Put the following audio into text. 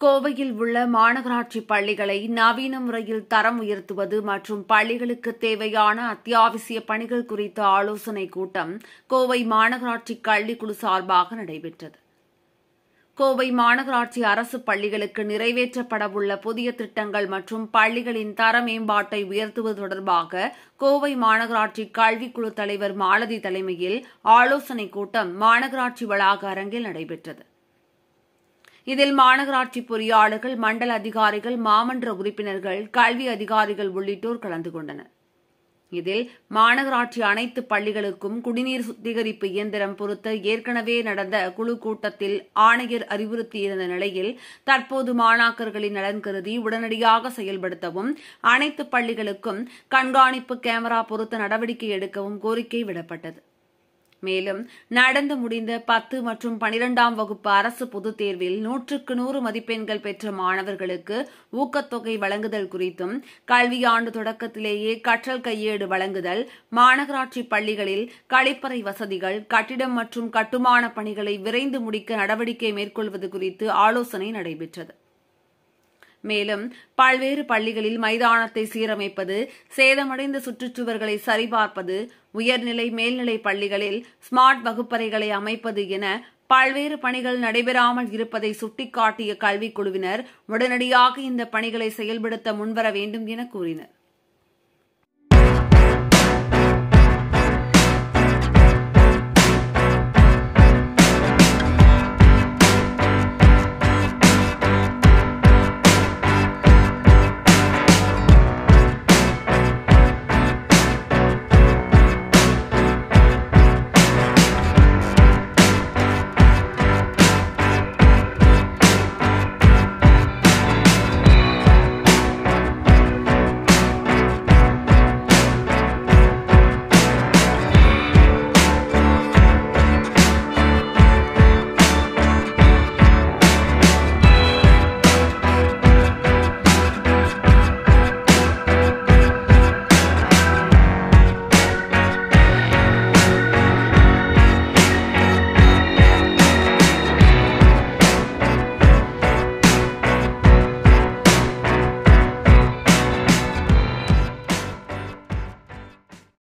கோவையில் உள்ள மாநகராட்சி பள்ளிகளை நவீன முறையில் தரம் உயர்த்துவது மற்றும் பள்ளிகளுக்கு தேவையான அத்தியாவசிய பணிகள் குறித்த ஆலோசனைக் கூட்டம் கோவை மாநகராட்சி கல்விக்குழு சார்பாக நடைபெற்றது. கோவை மாநகராட்சி அரசு பள்ளிகளுக்கு நிறைவேற்றப்படவுள்ள புதிய திட்டங்கள் மற்றும் பள்ளிகளின் தர மேம்பாட்டை உயர்த்துவது தொடர்பாக கோவை மாநகராட்சி கல்விக்குழு தலைவர் மாலதி தலைமையில் ஆலோசனைக் கூட்டம் மாநகராட்சி வளாக அரங்கில் நடைபெற்றது. இதில் மாநகராட்சி பொறியாளர்கள், மண்டல அதிகாரிகள், மாமன்ற உறுப்பினர்கள், கல்வி அதிகாரிகள் உள்ளிட்டோர் கலந்து கொண்டனர். இதில் மாநகராட்சி அனைத்து பள்ளிகளுக்கும் குடிநீர் சுத்திகரிப்பு இயந்திரம் பொருத்த ஏற்கனவே நடந்த குழு கூட்டத்தில் ஆணையர் அறிவுறுத்தியிருந்த நிலையில் தற்போது மாணாக்கர்களின் நலன் கருதி உடனடியாக செயல்படுத்தவும், அனைத்து பள்ளிகளுக்கும் கண்காணிப்பு கேமரா பொருத்த நடவடிக்கை எடுக்கவும் கோரிக்கை விடப்பட்டது. மேலும் நடந்து முடிந்த 10 மற்றும் 12ஆம் வகுப்பு அரசு பொதுத் தேர்வில் 100க்கு 100 மதிப்பெண்கள் பெற்ற மாணவர்களுக்கு ஊக்கத்தொகை வழங்குதல் குறித்தும், கல்வியாண்டு தொடக்கத்திலேயே கற்றல் கையேடு வழங்குதல், மாநகராட்சி பள்ளிகளில் கழிப்பறை வசதிகள், கட்டிடம் மற்றும் கட்டுமான பணிகளை விரைந்து முடிக்க நடவடிக்கை மேற்கொள்வது குறித்து ஆலோசனை நடைபெற்றது. மேலும் பல்வேறு பள்ளிகளில் மைதானத்தை சீரமைப்பது, சேதமடைந்த சுற்றுச்சுவர்களை சரிபார்ப்பது, உயர்நிலை மேல்நிலை பள்ளிகளில் ஸ்மார்ட் வகுப்பறைகளை அமைப்பது என பல்வேறு பணிகள் நடைபெறாமல் இருப்பதை சுட்டிக்காட்டிய கல்விக்குழுவினர் உடனடியாக இந்த பணிகளை செயல்படுத்த முன்வர வேண்டும் என கூறினர்.